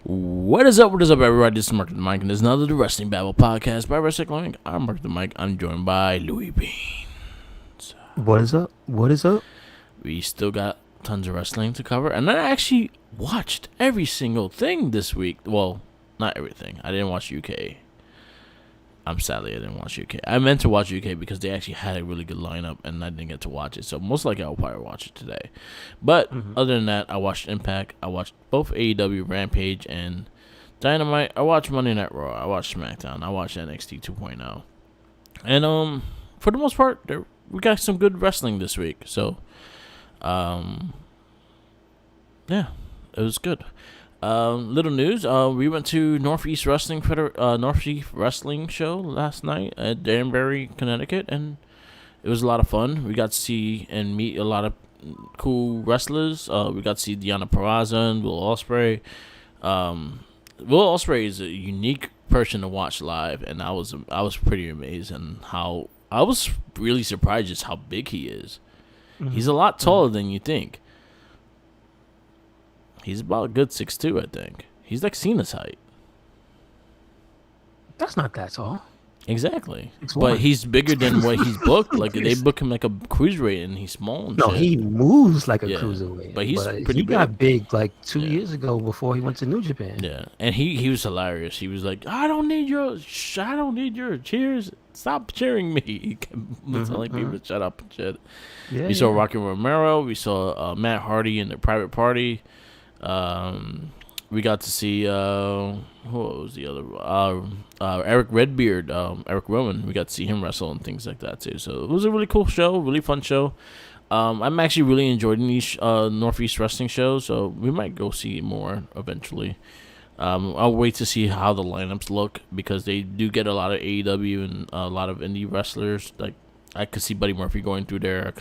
What is up, everybody? This is Mark the Mike, and this is another the Wrestling Babble podcast by Wrestling. I'm Mark the Mike. I'm joined by Louis Beans. What is up? What is up? We still got tons of wrestling to cover, and I actually watched every single thing this week. Well, not everything. I didn't watch UK. Sadly, I didn't watch UK. I meant to watch UK because they actually had a really good lineup, and I didn't get to watch it. So most likely I'll probably watch it today. But other than that, I watched Impact. I watched both AEW Rampage and Dynamite. I watched Monday Night Raw. I watched SmackDown. I watched NXT 2.0. And for the most part, we got some good wrestling this week. So, yeah, it was good. Little news. We went to Northeast Wrestling Show last night at Danbury, Connecticut, and it was a lot of fun. We got to see and meet a lot of cool wrestlers. We got to see Deonna Purrazzo and Will Ospreay. Will Ospreay is a unique person to watch live, and I was pretty amazed and how I was really surprised just how big he is. He's a lot taller than you think. He's about a good 6'2", I think. He's like Cena's height. That's not that tall. Exactly. But he's bigger than what he's booked. Like, they book him like a cruiserweight, and he's small and shit. He moves like a cruiserweight. But he's pretty he big. got big like 2 years ago before he went to New Japan. Yeah, and he was hilarious. He was like, I don't need your cheers. Stop cheering me. He kept telling people to shut up and shit. We saw Rocky Romero. We saw Matt Hardy in the Private Party. We got to see who was the other Eric Redbeard, Eric Rowan. We got to see him wrestle and things like that too. So it was a really cool show, really fun show. I'm actually really enjoying these Northeast Wrestling shows, so we might go see more eventually. I'll wait to see how the lineups look because they do get a lot of AEW and a lot of indie wrestlers. Like, I could see Buddy Murphy going through there.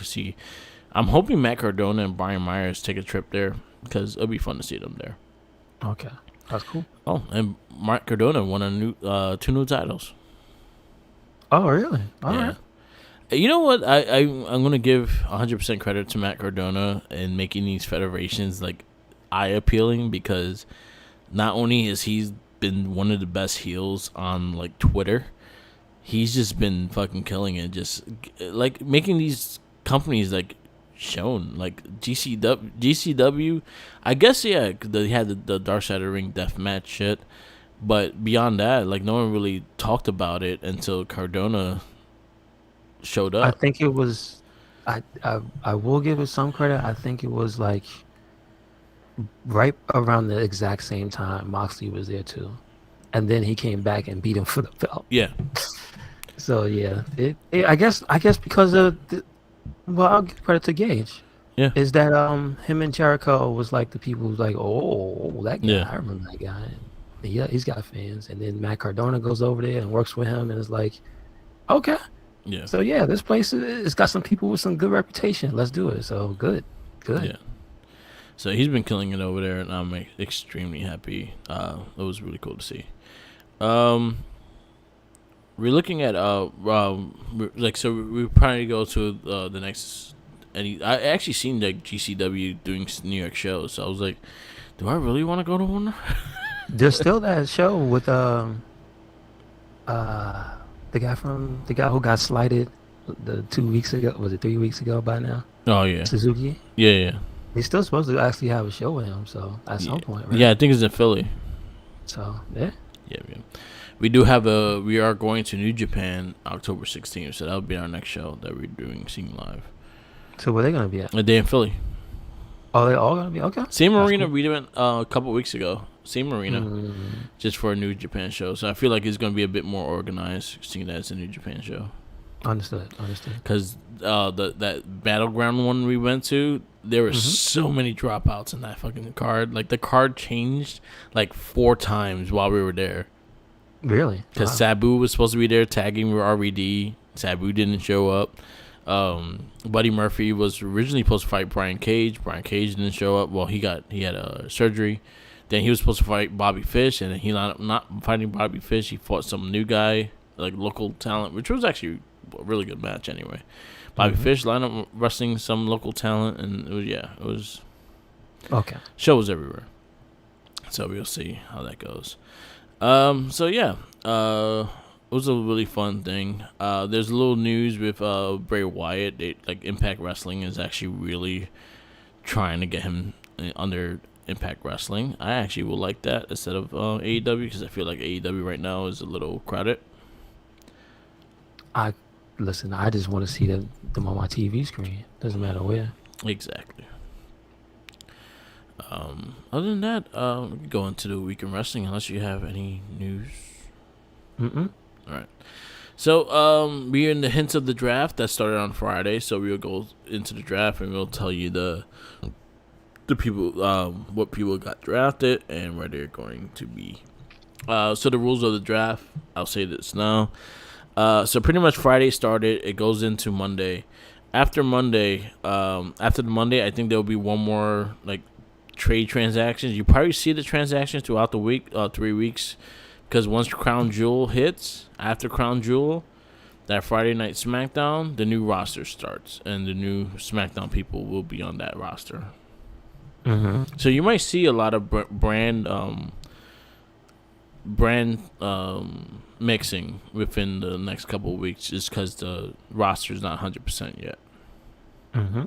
I'm hoping Matt Cardona and Brian Myers take a trip there because it'll be fun to see them there. Okay, that's cool. Oh, and Matt Cardona won two new titles. Oh, really? All right. You know what? I'm gonna give 100% credit to Matt Cardona in making these federations like eye appealing because not only has he been one of the best heels on like Twitter, he's just been fucking killing it. Just like making these companies like shown, like GCW. I guess they had the Dark Side of the Ring death match shit, but beyond that, like no one really talked about it until Cardona showed up. I think it was. I will give it some credit. I think it was like right around the exact same time Moxley was there too, and then he came back and beat him for the belt. Yeah. So yeah, I guess because of well, I'll give credit to Gage. Yeah. Is that him and Jericho was like the people who's like, oh, that guy, I remember that guy. And yeah, he's got fans. And then Matt Cardona goes over there and works with him and is like, okay. Yeah. So yeah, this place it's got some people with some good reputation. Let's do it. So good. Yeah. So he's been killing it over there, and I'm extremely happy. It was really cool to see. We're looking at so we probably go to the next. I actually seen like GCW doing New York shows, so I was like, do I really want to go to one? There's still that show with the guy who got slighted 2 weeks ago. Was it 3 weeks ago by now? Oh yeah, Suzuki. Yeah. He's still supposed to actually have a show with him, so at some point, right? Yeah, I think it's in Philly. So yeah. We are going to New Japan October 16th, so that'll be our next show that we're seeing live. So where they gonna be at? A day in Philly. Oh, they all gonna be okay. Same arena cool. We went a couple weeks ago. Same arena, just for a New Japan show. So I feel like it's gonna be a bit more organized, seeing that it's a New Japan show. Understood. Because that Battleground one we went to, there were so many dropouts in that fucking card. Like the card changed like 4 times while we were there. Really? Because Sabu was supposed to be there tagging with RVD. Sabu didn't show up. Buddy Murphy was originally supposed to fight Brian Cage. Brian Cage didn't show up. Well, he had surgery. Then he was supposed to fight Bobby Fish, and then he lined up not fighting Bobby Fish. He fought some new guy, like local talent, which was actually a really good match anyway. Bobby Fish lined up wrestling some local talent, and it was okay. Shows everywhere. So we'll see how that goes. So yeah, it was a really fun thing. There's a little news with Bray Wyatt. Like Impact Wrestling is actually really trying to get him under Impact Wrestling. I actually would like that instead of AEW because I feel like AEW right now is a little crowded. I just want to see them on my TV screen. Doesn't matter where. Exactly. Other than that, we can go into the week in wrestling unless you have any news. Mm-mm. All right. So we're in the hints of the draft that started on Friday. So we'll go into the draft and we'll tell you the people, what people got drafted and where they're going to be. So the rules of the draft, I'll say this now. So pretty much Friday started. It goes into Monday. After the Monday, I think there'll be one more like trade transactions. You probably see the transactions throughout the week, 3 weeks, because once Crown Jewel hits, after Crown Jewel, that Friday night SmackDown, the new roster starts, and the new SmackDown people will be on that roster. Mm-hmm. So you might see a lot of brand mixing within the next couple of weeks, just because the roster is not 100% yet. Mm-hmm.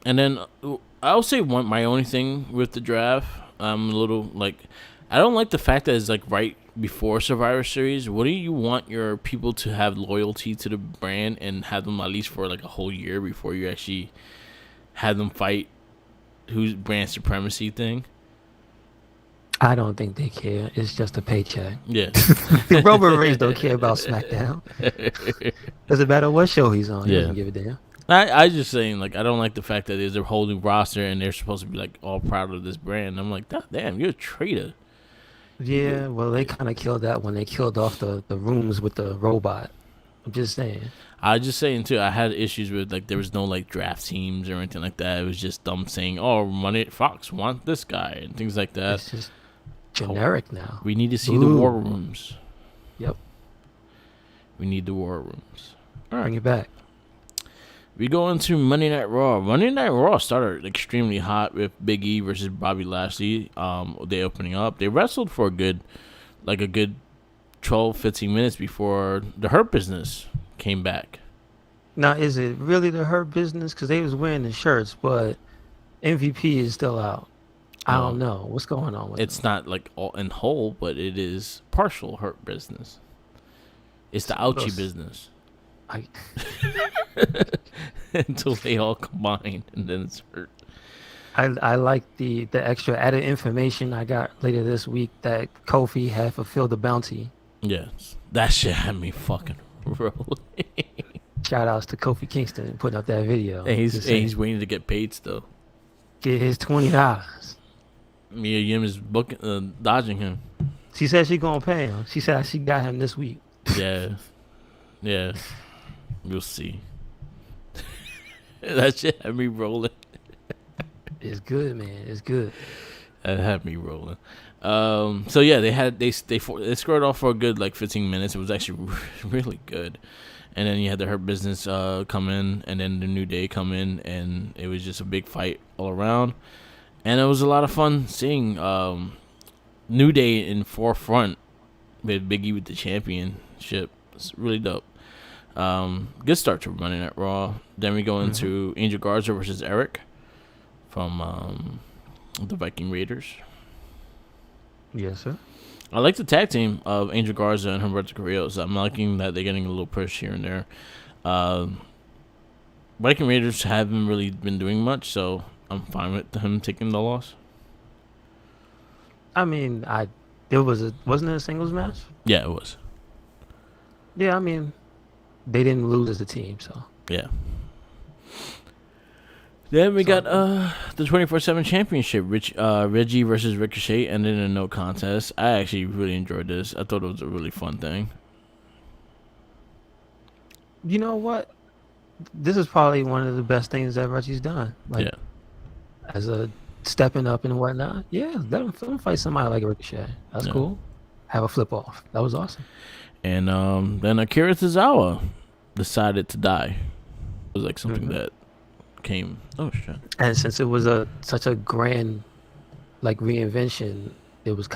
And then I'll say my only thing with the draft, I'm a little like, I don't like the fact that it's like right before Survivor Series. What do you want your people to have loyalty to the brand and have them at least for like a whole year before you actually have them fight who's brand supremacy thing? I don't think they care. It's just a paycheck. Yeah. Roman Reigns don't care about SmackDown. Doesn't matter what show he's on. He doesn't give a damn. I just saying, like, I don't like the fact that there's a whole new roster and they're supposed to be like all proud of this brand. I'm like, damn, you're a traitor. Yeah, well, they kind of killed that when they killed off the rooms with the robot. I'm just saying. I was just saying too. I had issues with like there was no like draft teams or anything like that. It was just them saying, "Oh, Money Fox want this guy" and things like that. It's just generic now. We need to see the war rooms. Yep. We need the war rooms. All right. Bring it back. We go into Monday Night Raw. Monday Night Raw started extremely hot with Big E versus Bobby Lashley. They opening up. They wrestled for a good 12, 15 minutes before the Hurt Business came back. Now, is it really the Hurt Business? Because they was wearing the shirts, but MVP is still out. I don't know. What's going on with it? It's not like all in whole, but it is partial Hurt Business. It's the ouchie business. Until they all combine and then it's Hurt. I like the extra added information I got later this week that Kofi had fulfilled the bounty. Yes. That shit had me fucking rolling. Shout outs to Kofi Kingston putting up that video. And he's waiting to get paid still. Get his $20. Mia Yim is dodging him. She said she gonna pay him. She said she got him this week. Yeah. We'll see. That shit had me rolling. It's good, man. It's good. That had me rolling. So yeah, they scored off for a good 15 minutes. It was actually really good. And then you had the Hurt Business come in, and then the New Day come in, and it was just a big fight all around. And it was a lot of fun seeing New Day in forefront with Big E with the championship. It's really dope. Good start to Monday Night Raw. Then we go into Angel Garza versus Eric from the Viking Raiders. Yes, sir. I like the tag team of Angel Garza and Humberto Carrillo. So I'm liking that they're getting a little push here and there. Viking Raiders haven't really been doing much, so I'm fine with him taking the loss. I mean, wasn't it a singles match? Yeah, it was. Yeah, I mean, they didn't lose as a team, so. Yeah. Then we got the 24/7 championship. Reggie versus Ricochet ended in a no contest. I actually really enjoyed this. I thought it was a really fun thing. You know what? This is probably one of the best things that Reggie's done. As a stepping up and whatnot. Yeah, let him fight somebody like Ricochet. That's cool. Have a flip off. That was awesome. And then Akira Tozawa decided to die. It was like something that came. Oh shit! And since it was such a grand like reinvention, it was